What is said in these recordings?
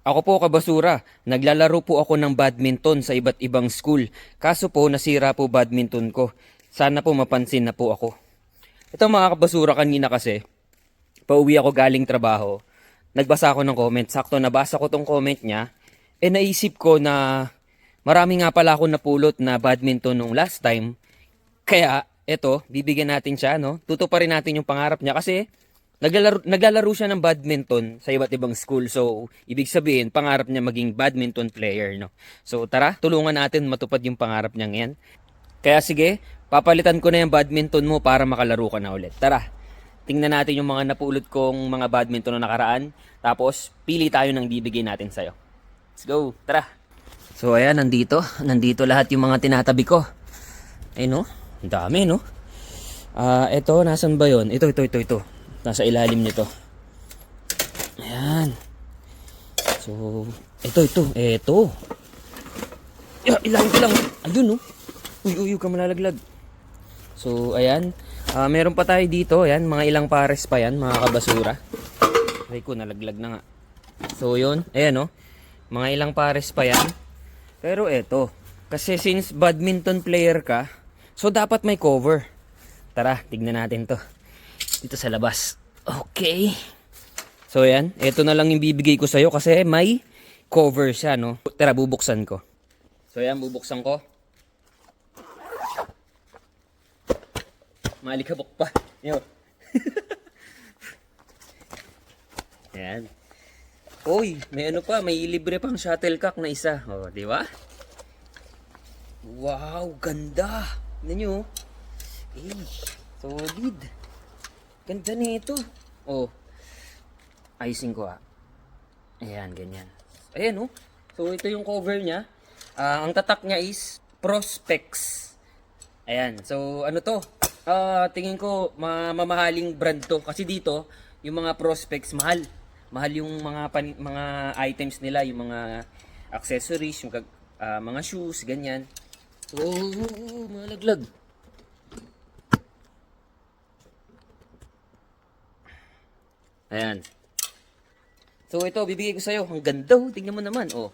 Ako po kabasura, naglalaro po ako ng badminton sa iba't ibang school. Kaso po nasira po badminton ko. Sana po mapansin na po ako. Ito mga kabasura, kanina kasi, pauwi ako galing trabaho. Nagbasa ako ng comment, sakto nabasa ko tong comment niya. Naisip ko na marami nga pala ako napulot na badminton nung last time. Kaya, eto, bibigyan natin siya, no? Tutuparin natin yung pangarap niya kasi naglalaro siya ng badminton sa iba't ibang school. So, ibig sabihin, pangarap niya maging badminton player, no? So, tara, tulungan natin matupad yung pangarap niya ngayon. Kaya sige, papalitan ko na yung badminton mo para makalaro ka na ulit. Tara, tingnan natin yung mga napulot kong mga badminton na nakaraan. Tapos, pili tayo ng bibigay natin sa'yo. Let's go, tara. So, ayan, nandito lahat yung mga tinatabi ko. Ayun, no? Ang dami, no? Eto, nasan ba yun? Ito. Nasa ilalim nito. Ayan. So, ito. Ilalim ko lang. Ayun, no? Uy, ka malalaglag. So, ayan. Meron pa tayo dito. Ayan, mga ilang pares pa yan, mga kabasura. Ay ko, nalaglag na nga. So, yun. Ayan, no? Mga ilang pares pa yan. Pero eto. Kasi since badminton player ka, so dapat may cover. Tara, tignan natin to. Dito sa labas. Okay. So yan, ito na lang yung bibigay ko sa'yo kasi may cover siya, no? Tara, bubuksan ko. So yan, bubuksan ko. Malikabok pa. Yo. Yan. Uy, may ano pa, may libre pang shuttlecock na isa. Oh, di ba? Wow, ganda. Tignan nyo. Solid. Ganda nito. Oh. Ayusin ko Ayan, ganyan. Ayan, oh. So, ito yung cover niya. Ang tatak niya is Prospex. Ayan. So, ano to? Tingin ko mamahaling brand to. Kasi dito, yung mga Prospex, mahal. Mahal yung mga items nila, yung mga accessories, yung mga shoes, ganyan. Oh, malaglag. Ayan. So ito, bibigay ko sa'yo. Ang ganda, oh. Tingnan mo naman, oh.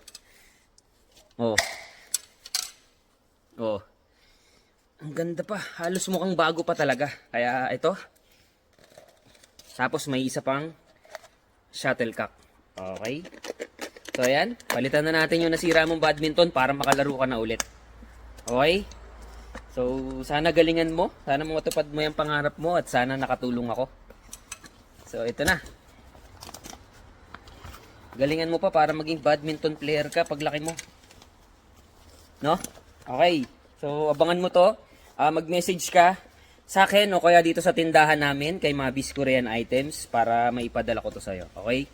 Ang ganda pa. Halos mukhang bago pa talaga. Kaya ito. Tapos may isa pang shuttlecock. Okay. So ayan, palitan na natin yung nasira mong badminton para makalaro ka na ulit. Okay? So, sana galingan mo. Sana matupad mo yung pangarap mo at sana nakatulong ako. So, ito na. Galingan mo pa para maging badminton player ka paglaki mo. No? Okay. So, abangan mo to. Mag-message ka sa akin o kaya dito sa tindahan namin kay Mabis Korean Items para maipadala ko to sa'yo. Okay?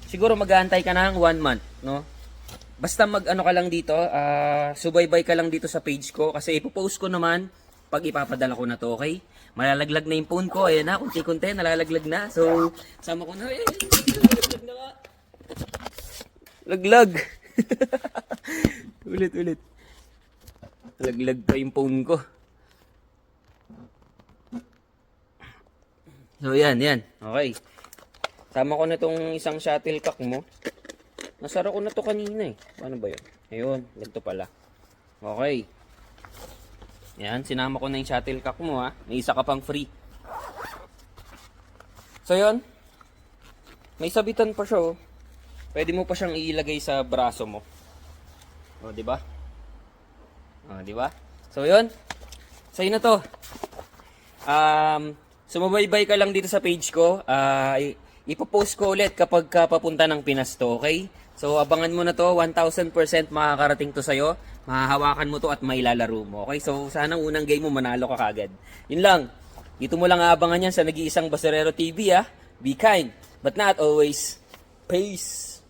Siguro mag-aantay ka ng 1 month, no? Basta mag-ano ka lang dito, subaybay ka lang dito sa page ko kasi ipopost ko naman pag ipapadala ko na to, okay? Malalaglag na yung phone ko, ayan na, kunti-kunti, nalalaglag na. So, sama ko na, nalaglag na nga. Laglag. Ulit. Laglag pa yung phone ko. So, yan. Okay. Sama ko na tong isang shuttlecock mo. Nasara ko na to kanina eh. Paano ba yun? Ayun, ganito pala. Okay. Yan, sinama ko na yung shuttlecock mo ha. May isa ka pang free. So yun. May sabitan pa siya oh. Pwede mo pa siyang ilagay sa braso mo. O, di ba? O, di ba? So yun. Sa'yo na to. Sumubaybay ka lang dito sa page ko. Ipopost ko ulit kapag papunta ng Pinas to, okay? So, abangan mo na to. 1,000% makakarating to sa'yo. Mahahawakan mo to at mailalaro mo, okay? So, sana unang game mo manalo ka kagad. Yun lang. Dito mo lang aabangan yan sa nag-iisang Basurero TV, ah. Be kind, but not always. Peace.